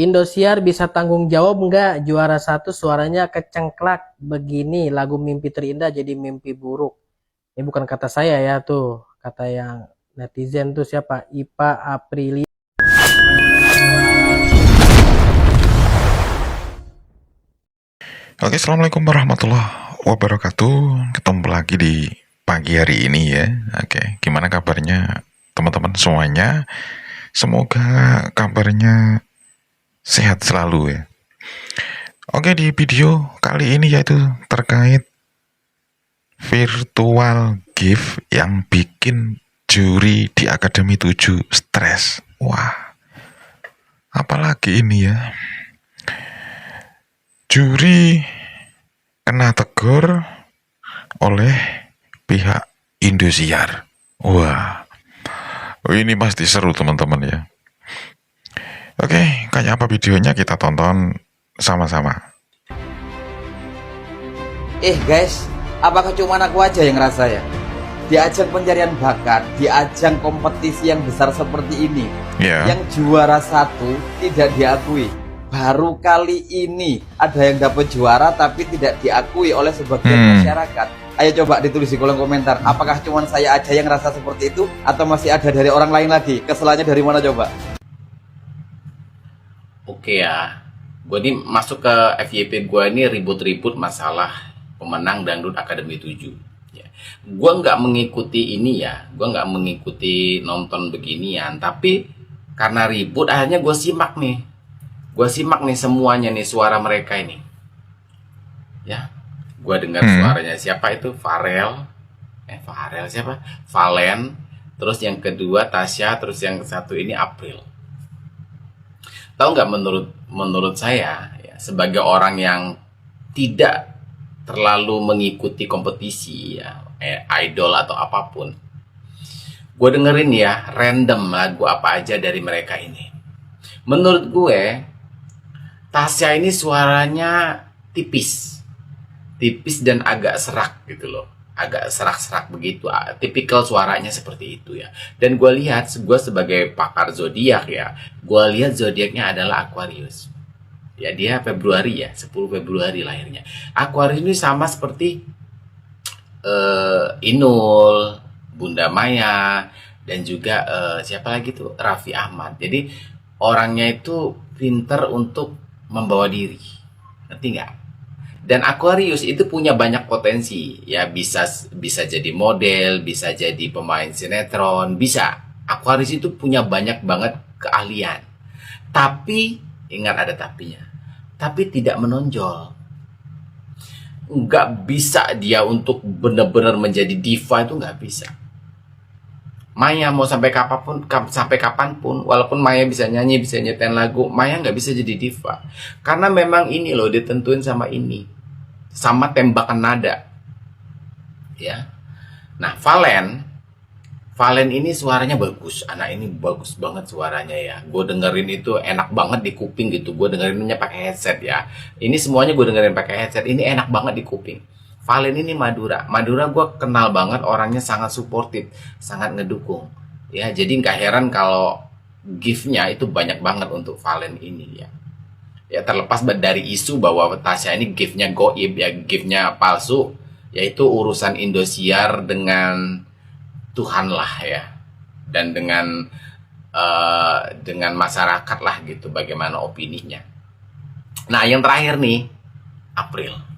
Indosiar bisa tanggung jawab nggak juara satu suaranya kecengklak begini, lagu mimpi terindah jadi mimpi buruk. Ini bukan kata saya ya, tuh kata yang netizen tuh, siapa, Ipa Aprilia. Oke, assalamualaikum warahmatullahi wabarakatuh. Ketemu lagi di pagi hari ini ya. Oke, gimana kabarnya teman-teman semuanya? Semoga kabarnya sehat selalu ya. Oke, di video kali ini yaitu terkait virtual gift yang bikin juri di Akademi 7 stres. Wah, apalagi ini ya. Juri kena tegur oleh pihak Indosiar. Wah, ini pasti seru teman-teman ya. Oke, kayak apa videonya kita tonton sama-sama. Guys, apakah cuma aku aja yang ngerasa ya? Di ajang pencarian bakat, di ajang kompetisi yang besar seperti ini, yang juara satu tidak diakui. Baru kali ini ada yang dapat juara tapi tidak diakui oleh sebagian masyarakat. Ayo coba ditulis di kolom komentar, apakah cuma saya aja yang ngerasa seperti itu atau masih ada dari orang lain lagi? Keselannya dari mana coba? Oke ya, gue ini masuk ke FYP gue ini ribut-ribut masalah pemenang Dangdut Akademi 7 ya. Gue nggak mengikuti ini ya, gue nggak mengikuti nonton beginian, tapi karena ribut akhirnya gue simak nih semuanya nih, suara mereka ini ya. Gue dengar suaranya siapa itu, Farel siapa, Valen, terus yang kedua Tasya, terus yang satu ini April. Tahu nggak, menurut saya ya, sebagai orang yang tidak terlalu mengikuti kompetisi ya, idol atau apapun, gue dengerin ya random lagu apa aja dari mereka ini. Menurut gue Tasya ini suaranya tipis dan agak serak gitu loh, agak serak-serak begitu, tipikal suaranya seperti itu ya. Dan gue lihat, gue sebagai pakar zodiak ya, gue lihat zodiaknya adalah Aquarius ya. Dia Februari ya, 10 Februari lahirnya. Aquarius ini sama seperti Inul, Bunda Maya, dan juga siapa lagi tuh, Raffi Ahmad. Jadi orangnya itu pinter untuk membawa diri, ngerti nggak? Dan Aquarius itu punya banyak potensi ya, bisa jadi model, bisa jadi pemain sinetron, bisa. Aquarius itu punya banyak banget keahlian. Tapi ingat ada tapinya. Tapi tidak menonjol. Nggak bisa dia untuk benar-benar menjadi diva, itu nggak bisa. Maya mau sampai kapanpun, walaupun Maya bisa nyanyi, bisa nyetel lagu, Maya nggak bisa jadi diva. Karena memang ini loh, ditentuin sama ini, sama tembakan nada ya. Nah, Valen ini suaranya bagus, anak ini bagus banget suaranya ya. Gue dengerin itu enak banget di kuping gitu, gue dengerinnya pakai headset ya. Ini semuanya gue dengerin pakai headset, ini enak banget di kuping. Valen ini Madura gue kenal banget, orangnya sangat suportif, sangat ngedukung ya. Jadi nggak heran kalau gift-nya itu banyak banget untuk Valen ini ya. Ya, terlepas dari isu bahwa Tasya ini gift-nya goib ya, gift-nya palsu, yaitu urusan Indosiar dengan Tuhan lah ya, dan dengan masyarakat lah gitu, bagaimana opininya. Nah, yang terakhir nih, April.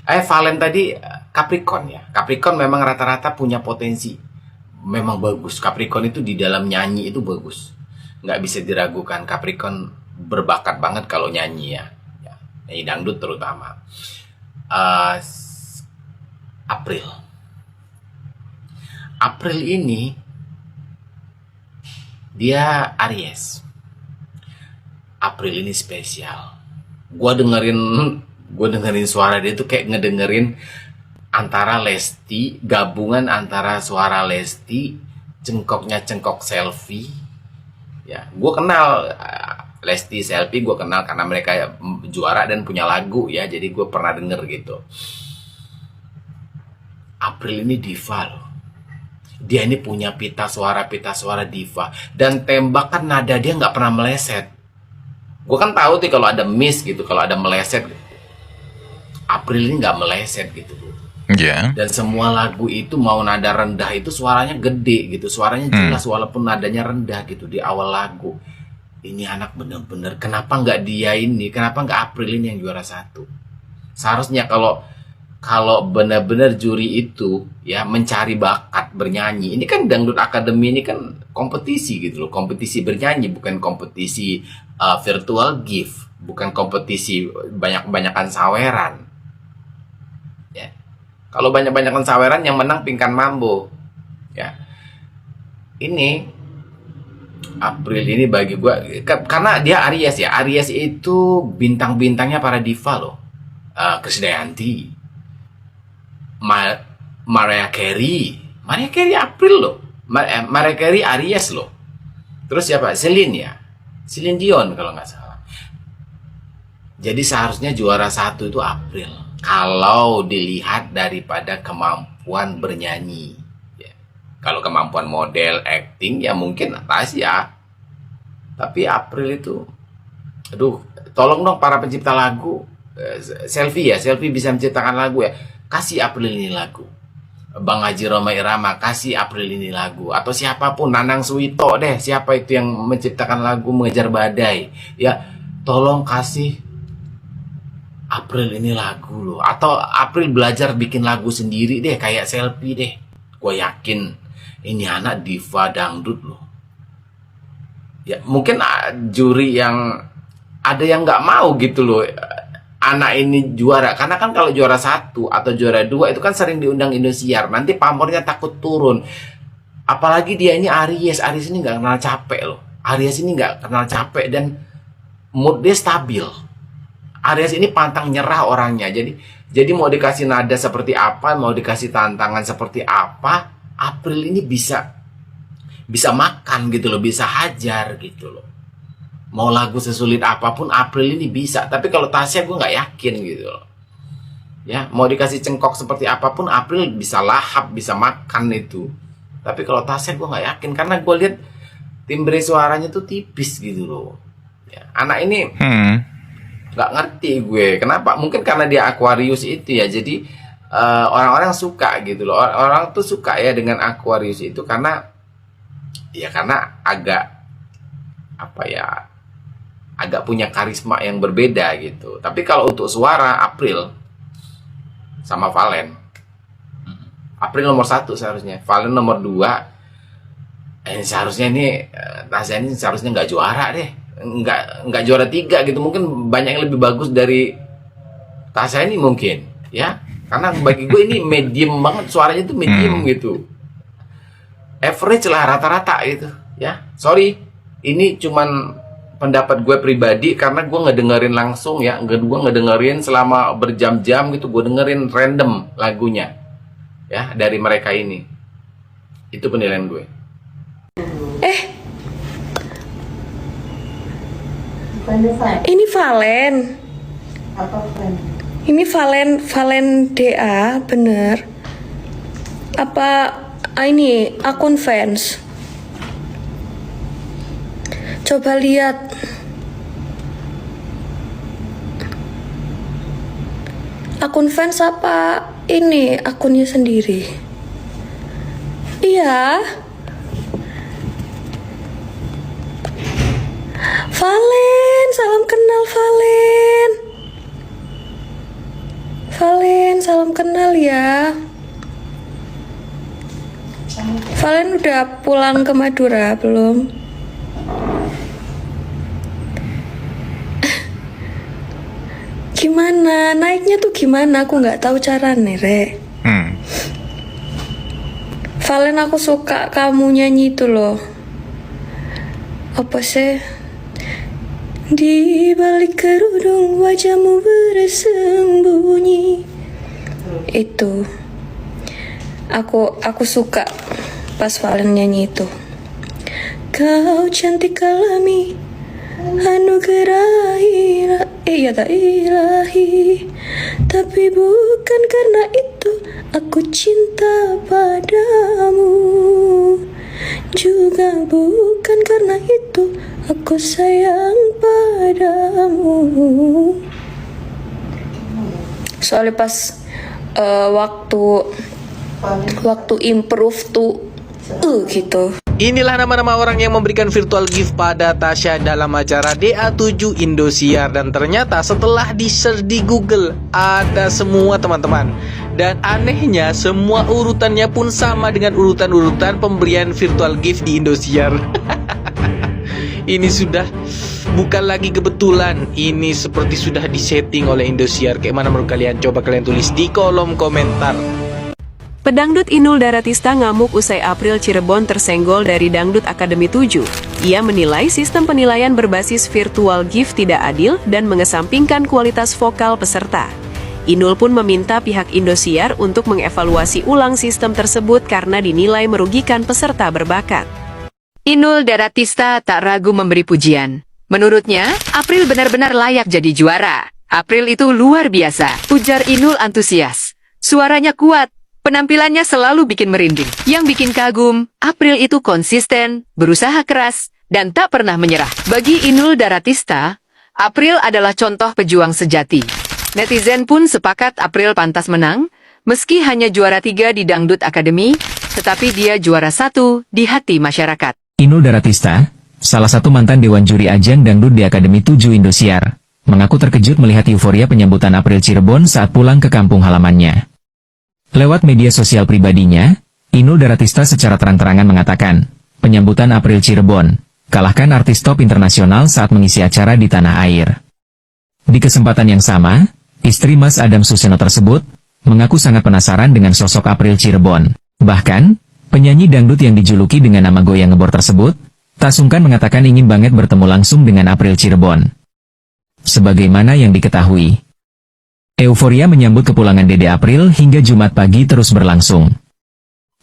Valen tadi Capricorn ya. Capricorn memang rata-rata punya potensi, memang bagus. Capricorn itu di dalam nyanyi itu bagus, nggak bisa diragukan. Capricorn berbakat banget kalau nyanyi ya, nyanyi dangdut terutama. April ini dia Aries. April ini spesial. Gue dengerin suara dia tuh kayak ngedengerin antara Lesti, gabungan antara suara Lesti, cengkok selfie ya. Gue kenal Lesti Selfie, gue kenal karena mereka juara dan punya lagu ya, jadi gue pernah denger gitu. April ini diva loh, dia ini punya pita suara diva, dan tembakan nada dia nggak pernah meleset. Gue kan tahu tuh kalau ada miss gitu, kalau ada meleset. April ini nggak meleset gitu loh. Iya. Dan semua lagu itu mau nada rendah itu suaranya gede gitu, suaranya jelas walaupun nadanya rendah gitu di awal lagu. Ini anak bener-bener, kenapa nggak dia ini, kenapa nggak April ini yang juara 1? Seharusnya kalau benar-benar juri itu ya mencari bakat bernyanyi. Ini kan Dangdut Academy ini kan kompetisi gitu loh, kompetisi bernyanyi, bukan kompetisi virtual gift, bukan kompetisi banyak-banyakan saweran. Ya. Kalau banyak-banyakan saweran yang menang Pinkan Mambo. Ya. Ini April ini bagi gua karena dia Aries ya. Aries itu bintang-bintangnya para diva loh. Krisdayanti, Mariah Carey April loh. Mariah Carey Aries loh. Terus siapa? Celine ya. Celine Dion kalau nggak salah. Jadi seharusnya juara 1 itu April. Kalau dilihat daripada kemampuan bernyanyi. Ya. Kalau kemampuan model, acting ya mungkin Tasya. Tapi April itu, aduh, tolong dong para pencipta lagu. Selfie bisa menciptakan lagu ya. Kasih April ini lagu. Bang Haji Rhoma Irama, kasih April ini lagu. Atau siapapun, Nanang Suwito deh, siapa itu yang menciptakan lagu Mengejar Badai. Ya, tolong kasih April ini lagu loh. Atau April belajar bikin lagu sendiri deh, kayak Selfie deh. Gue yakin ini anak diva dangdut loh. Ya, mungkin juri yang ada yang nggak mau gitu loh. Anak ini juara, karena kan kalau juara 1 atau juara 2 itu kan sering diundang Indosiar, nanti pamornya takut turun. Apalagi dia ini Aries ini nggak kenal capek loh. Aries ini nggak kenal capek dan mood dia stabil. Aries ini pantang nyerah orangnya. Jadi mau dikasih nada seperti apa, mau dikasih tantangan seperti apa, April ini bisa makan gitu loh, bisa hajar gitu loh. Mau lagu sesulit apapun April ini bisa. Tapi kalau Tasya gue nggak yakin gitu loh. Ya, mau dikasih cengkok seperti apapun April bisa lahap, bisa makan itu. Tapi kalau Tasya gue nggak yakin, karena gue lihat timbre suaranya tuh tipis gitu loh. Ya, anak ini nggak ngerti gue kenapa. Mungkin karena dia Aquarius itu ya. Jadi orang-orang suka gitu loh. Orang tuh suka ya dengan Aquarius itu karena agak agak punya karisma yang berbeda gitu. Tapi kalau untuk suara April sama Valen, April nomor 1 seharusnya, Valen nomor 2. Seharusnya ini Tasya ini seharusnya nggak juara deh, nggak juara 3 gitu. Mungkin banyak yang lebih bagus dari Tasya ini mungkin ya. Karena bagi gue ini medium banget, suaranya tuh medium gitu, average lah, rata-rata gitu ya. Sorry, ini cuman pendapat gue pribadi karena gue ngedengerin langsung ya, gue ngedengerin selama berjam-jam gitu, gue dengerin random lagunya ya dari mereka ini. Itu penilaian gue. Ini Valen. Ini Valen DA bener. Apa ini akun fans? Coba lihat. Akun fans apa ini akunnya sendiri? Iya. Valen, salam kenal Valen. Valen, salam kenal ya. Valen udah pulang ke Madura belum? Gimana naiknya tuh gimana? Aku nggak tahu caranya, Rek. Valen, aku suka kamu nyanyi itu loh. Apa sih? Di balik kerudung wajahmu bersembunyi. Itu. Aku suka pas Valen nyanyi itu. Kau cantik alami, anugerah ilahi, tapi bukan karena itu aku cinta padamu, juga bukan karena itu aku sayang padamu. padamu. Soalnya pas waktu improve tuh gitu. Inilah nama-nama orang yang memberikan virtual gift pada Tasya dalam acara DA7 Indosiar. Dan ternyata setelah di-search di Google ada semua teman-teman. Dan anehnya semua urutannya pun sama dengan urutan-urutan pemberian virtual gift di Indosiar. Ini sudah bukan lagi kebetulan, ini seperti sudah disetting oleh Indosiar. Kayak mana menurut kalian? Coba kalian tulis di kolom komentar. Pedangdut Inul Daratista ngamuk usai April Cirebon tersenggol dari Dangdut Akademi 7. Ia menilai sistem penilaian berbasis virtual gift tidak adil dan mengesampingkan kualitas vokal peserta. Inul pun meminta pihak Indosiar untuk mengevaluasi ulang sistem tersebut karena dinilai merugikan peserta berbakat. Inul Daratista tak ragu memberi pujian. Menurutnya, April benar-benar layak jadi juara. April itu luar biasa, ujar Inul antusias. Suaranya kuat. Penampilannya selalu bikin merinding. Yang bikin kagum, April itu konsisten, berusaha keras, dan tak pernah menyerah. Bagi Inul Daratista, April adalah contoh pejuang sejati. Netizen pun sepakat April pantas menang, meski hanya juara 3 di Dangdut Akademi, tetapi dia juara 1 di hati masyarakat. Inul Daratista, salah satu mantan Dewan Juri Ajang Dangdut di Akademi 7 Indosiar, mengaku terkejut melihat euforia penyambutan April Cirebon saat pulang ke kampung halamannya. Lewat media sosial pribadinya, Inul Daratista secara terang-terangan mengatakan, penyambutan April Cirebon, kalahkan artis top internasional saat mengisi acara di tanah air. Di kesempatan yang sama, istri Mas Adam Suseno tersebut, mengaku sangat penasaran dengan sosok April Cirebon. Bahkan, penyanyi dangdut yang dijuluki dengan nama Goyang Ngebor tersebut, tak sungkan mengatakan ingin banget bertemu langsung dengan April Cirebon. Sebagaimana yang diketahui, euforia menyambut kepulangan Dede April hingga Jumat pagi terus berlangsung.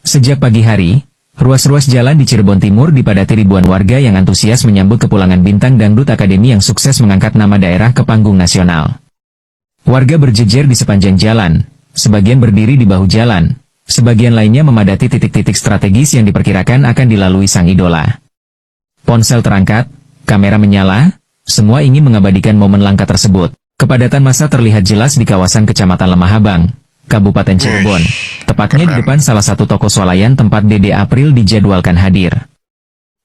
Sejak pagi hari, ruas-ruas jalan di Cirebon Timur dipadati ribuan warga yang antusias menyambut kepulangan bintang Dangdut Akademi yang sukses mengangkat nama daerah ke panggung nasional. Warga berjejer di sepanjang jalan, sebagian berdiri di bahu jalan, sebagian lainnya memadati titik-titik strategis yang diperkirakan akan dilalui sang idola. Ponsel terangkat, kamera menyala, semua ingin mengabadikan momen langka tersebut. Kepadatan massa terlihat jelas di kawasan Kecamatan Lemahabang, Kabupaten Cirebon, tepatnya di depan salah satu toko swalayan tempat Dede April dijadwalkan hadir.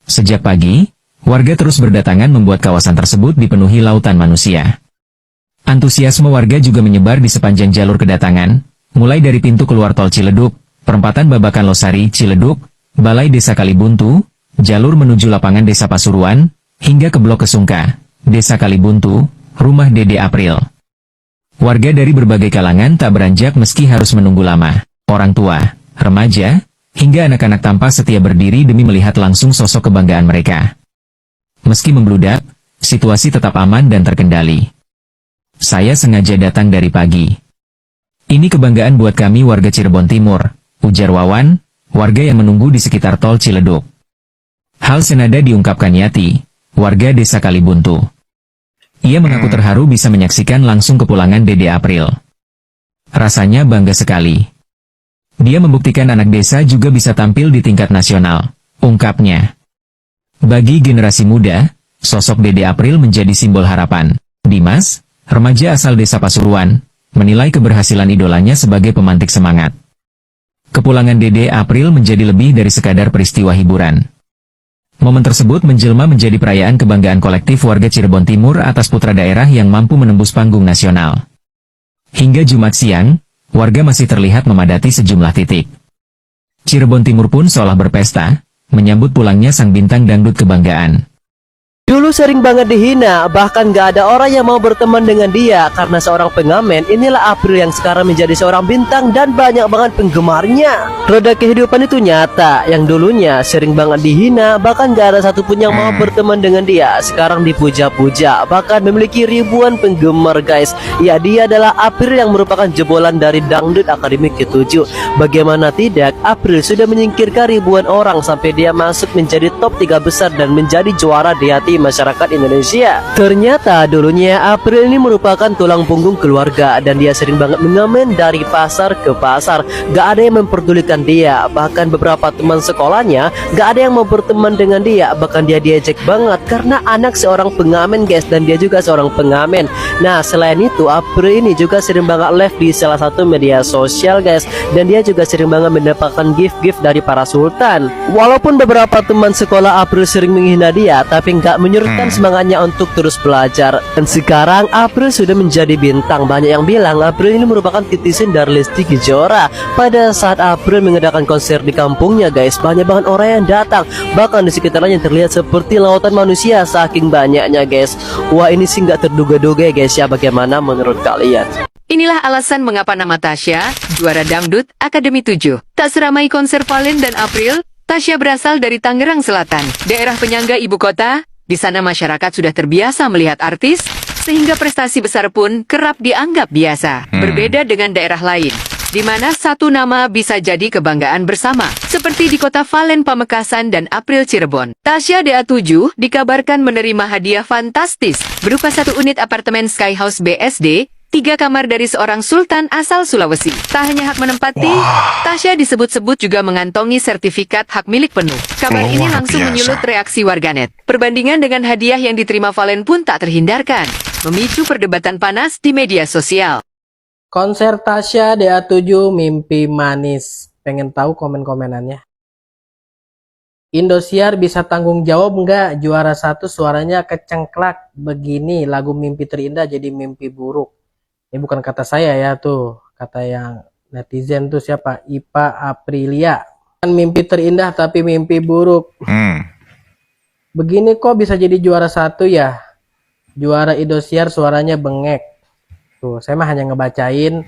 Sejak pagi, warga terus berdatangan membuat kawasan tersebut dipenuhi lautan manusia. Antusiasme warga juga menyebar di sepanjang jalur kedatangan, mulai dari pintu keluar tol Ciledug, perempatan Babakan Losari Ciledug, Balai Desa Kalibuntu, jalur menuju lapangan Desa Pasuruan, hingga ke Blok Kesungka, Desa Kalibuntu, rumah Dede April. Warga dari berbagai kalangan tak beranjak meski harus menunggu lama. Orang tua, remaja, hingga anak-anak tampak setia berdiri demi melihat langsung sosok kebanggaan mereka. Meski membludak, situasi tetap aman dan terkendali. Saya sengaja datang dari pagi. Ini kebanggaan buat kami warga Cirebon Timur, ujar Wawan, warga yang menunggu di sekitar tol Ciledug. Hal senada diungkapkan Yati, warga Desa Kalibuntu. Ia mengaku terharu bisa menyaksikan langsung kepulangan Dede April. Rasanya bangga sekali. Dia membuktikan anak desa juga bisa tampil di tingkat nasional, ungkapnya. Bagi generasi muda, sosok Dede April menjadi simbol harapan. Dimas, remaja asal Desa Pasuruan, menilai keberhasilan idolanya sebagai pemantik semangat. Kepulangan Dede April menjadi lebih dari sekadar peristiwa hiburan. Momen tersebut menjelma menjadi perayaan kebanggaan kolektif warga Cirebon Timur atas putra daerah yang mampu menembus panggung nasional. Hingga Jumat siang, warga masih terlihat memadati sejumlah titik. Cirebon Timur pun seolah berpesta, menyambut pulangnya sang bintang dangdut kebanggaan. Dulu sering banget dihina, bahkan gak ada orang yang mau berteman dengan dia karena seorang pengamen. Inilah April yang sekarang menjadi seorang bintang dan banyak banget penggemarnya. Roda kehidupan itu nyata, yang dulunya sering banget dihina, bahkan gak ada satupun yang mau berteman dengan dia. Sekarang dipuja-puja, bahkan memiliki ribuan penggemar guys. Ya, dia adalah April yang merupakan jebolan dari Dangdut Akademi ke-7. Bagaimana tidak, April sudah menyingkirkan ribuan orang sampai dia masuk menjadi top 3 besar dan menjadi juara di tim. masyarakat Indonesia. Ternyata dulunya April ini merupakan tulang punggung keluarga dan dia sering banget mengamen dari pasar ke pasar. Gak ada yang memperdulikan dia, bahkan beberapa teman sekolahnya gak ada yang mau berteman dengan dia, bahkan dia diejek banget karena anak seorang pengamen guys, dan dia juga seorang pengamen. Nah selain itu April ini juga sering banget live di salah satu media sosial guys, dan dia juga sering banget mendapatkan gift-gift dari para sultan. Walaupun beberapa teman sekolah April sering menghina dia, tapi nggak menyurutkan semangatnya untuk terus belajar. Dan sekarang April sudah menjadi bintang. Banyak yang bilang April ini merupakan titisan dari Lesti Kejora. Pada saat April mengadakan konser di kampungnya guys, banyak banget orang yang datang, bahkan di sekitarnya terlihat seperti lautan manusia saking banyaknya guys. Wah ini sih nggak terduga-duga guys ya. Bagaimana menurut kalian? Inilah alasan mengapa nama Tasya, juara dangdut Akademi 7. Tak seramai konser Valen dan April, Tasya berasal dari Tangerang Selatan, daerah penyangga ibu kota. Di sana masyarakat sudah terbiasa melihat artis, sehingga prestasi besar pun kerap dianggap biasa. Berbeda dengan daerah lain, di mana satu nama bisa jadi kebanggaan bersama, seperti di kota Valen Pamekasan dan April Cirebon. Tasya DA7 dikabarkan menerima hadiah fantastis berupa 1 unit apartemen Sky House BSD, 3 kamar dari seorang sultan asal Sulawesi. Tak hanya hak menempati, Tasya disebut-sebut juga mengantongi sertifikat hak milik penuh. Kabar ini langsung menyulut reaksi warganet. Perbandingan dengan hadiah yang diterima Valen pun tak terhindarkan, memicu perdebatan panas di media sosial. Konser Tasya DA7 mimpi manis. Pengen tahu komen-komenannya? Indosiar bisa tanggung jawab nggak juara 1 suaranya kecengklak begini, lagu mimpi terindah jadi mimpi buruk. Ini bukan kata saya ya tuh, kata yang netizen tuh siapa? Ipa Aprilia. Kan mimpi terindah tapi mimpi buruk. Begini kok bisa jadi juara 1 ya? Juara Indosiar suaranya bengek. Tuh, saya mah hanya ngebacain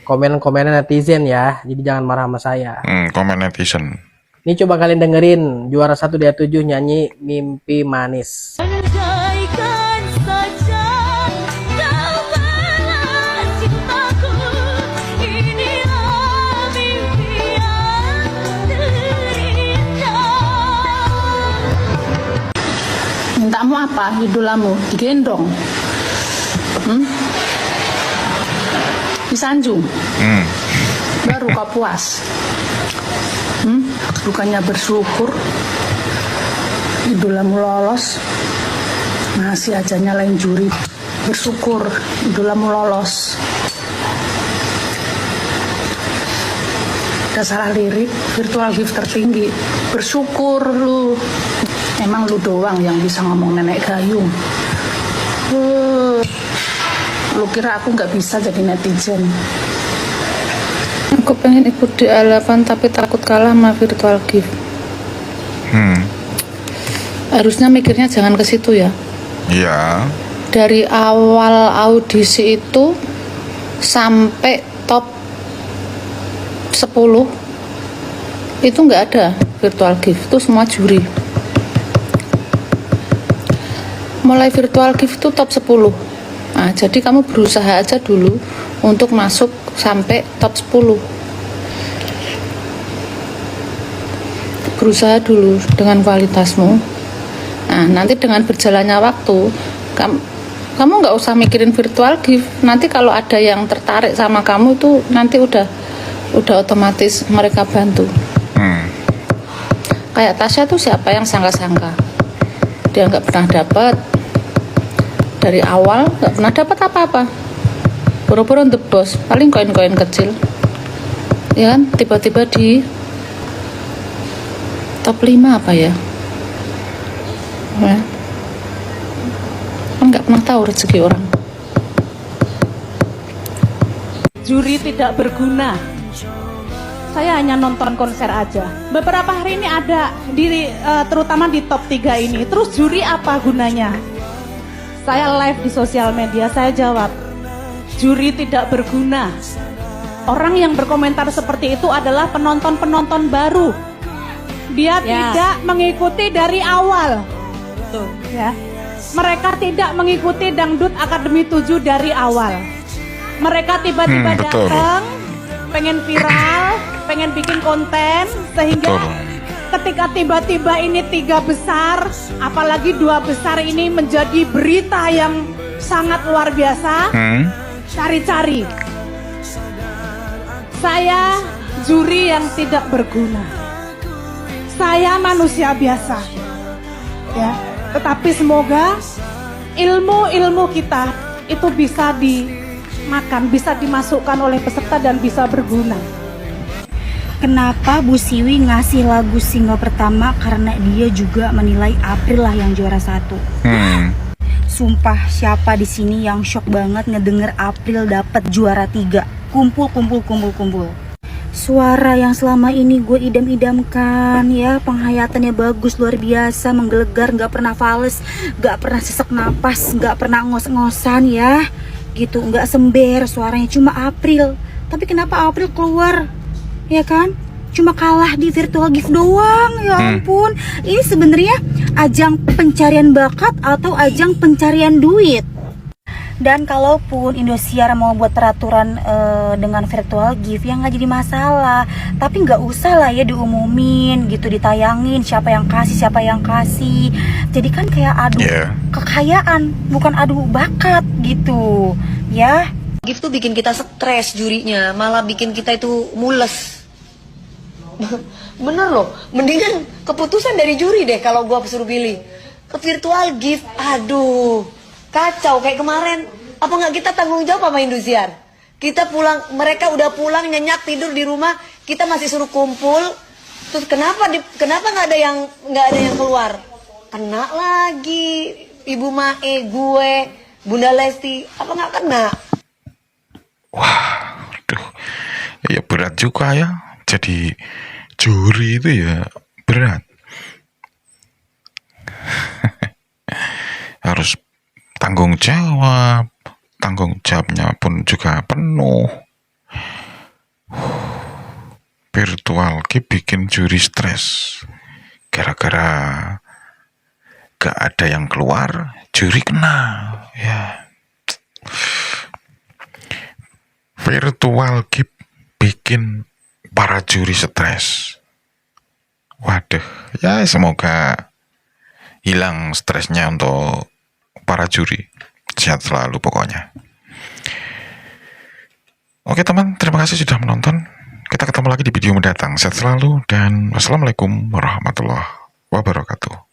komen-komen netizen ya, jadi jangan marah sama saya. Komen netizen. Ini coba kalian dengerin juara 1 DA7 nyanyi mimpi manis. Mintamu apa? Idolamu digendong, disanjung, baru kau puas. Bukannya bersyukur idolamu lolos, masih aja nyalain juri. Bersyukur idolamu lolos. Udah salah lirik, virtual gift tertinggi. Bersyukur lu. Emang lu doang yang bisa ngomong nenek gayung. Lu kira aku nggak bisa jadi netizen? Aku pengen ikut di A8 tapi takut kalah sama virtual gift. Harusnya mikirnya jangan ke situ ya. Iya. Dari awal audisi itu sampai top 10 itu nggak ada virtual gift, itu semua juri. Mulai virtual gift itu top 10. Nah, jadi kamu berusaha aja dulu untuk masuk sampai top 10. Berusaha dulu dengan kualitasmu. Nah, nanti dengan berjalannya waktu, kamu nggak usah mikirin virtual gift. Nanti kalau ada yang tertarik sama kamu itu nanti udah otomatis mereka bantu. Kayak Tasya tuh siapa yang sangka-sangka? Dia nggak pernah dapat. Dari awal nggak pernah dapat apa-apa, boro-boro the boss, paling koin-koin kecil, ya kan? Tiba-tiba di top 5 apa ya? Kan nggak pernah tahu rezeki orang. Juri tidak berguna. Saya hanya nonton konser aja. Beberapa hari ini ada terutama di top 3 ini. Terus juri apa gunanya? Saya live di sosial media, saya jawab, juri tidak berguna. Orang yang berkomentar seperti itu adalah penonton-penonton baru. Dia tidak mengikuti dari awal. Betul. Ya. Mereka tidak mengikuti Dangdut Akademi 7 dari awal. Mereka tiba-tiba datang, pengen viral, pengen bikin konten, sehingga ketika tiba-tiba ini 3 besar, apalagi 2 besar ini menjadi berita yang sangat luar biasa, cari-cari. Saya juri yang tidak berguna. Saya manusia biasa, ya. Tetapi semoga ilmu-ilmu kita itu bisa dimakan, bisa dimasukkan oleh peserta dan bisa berguna. Kenapa Bu Siwi ngasih lagu single pertama? Karena dia juga menilai April lah yang juara 1. Sumpah, siapa di sini yang shock banget ngedenger April dapat juara 3? Kumpul. Suara yang selama ini gue idam-idamkan ya, penghayatannya bagus, luar biasa, menggelegar, gak pernah fales, gak pernah sesek napas, gak pernah ngos-ngosan ya, gitu, gak sember suaranya, cuma April. Tapi kenapa April keluar? Ya kan, cuma kalah di virtual gift doang. Ya ampun, ini sebenarnya ajang pencarian bakat atau ajang pencarian duit. Dan kalaupun Indosiar mau buat peraturan dengan virtual gift, ya nggak jadi masalah. Tapi nggak usah lah ya diumumin gitu, ditayangin siapa yang kasih. Jadi kan kayak adu kekayaan, bukan adu bakat gitu ya. Gift tuh bikin kita stres jurinya, malah bikin kita itu mules. Bener loh, mendingan keputusan dari juri deh kalau gua suruh pilih. Ke virtual gift, aduh, kacau kayak kemarin. Apa nggak kita tanggung jawab sama Indosiar? Kita pulang, mereka udah pulang nyenyak tidur di rumah, kita masih suruh kumpul. Terus kenapa nggak ada yang keluar? Kena lagi Ibu Mae, gue, Bunda Lesti, apa nggak kena? Wah, aduh, ya berat juga ya. Jadi juri itu ya berat. Harus tanggung jawabnya pun juga penuh. Virtual gift bikin juri stres. Gara-gara gak ada yang keluar, juri kena. Ya. Virtual gift bikin para juri stres. Waduh, ya semoga hilang stresnya untuk para juri. Sehat selalu pokoknya. Oke teman, terima kasih sudah menonton. Kita ketemu lagi di video mendatang. Sehat selalu dan wassalamualaikum warahmatullahi wabarakatuh.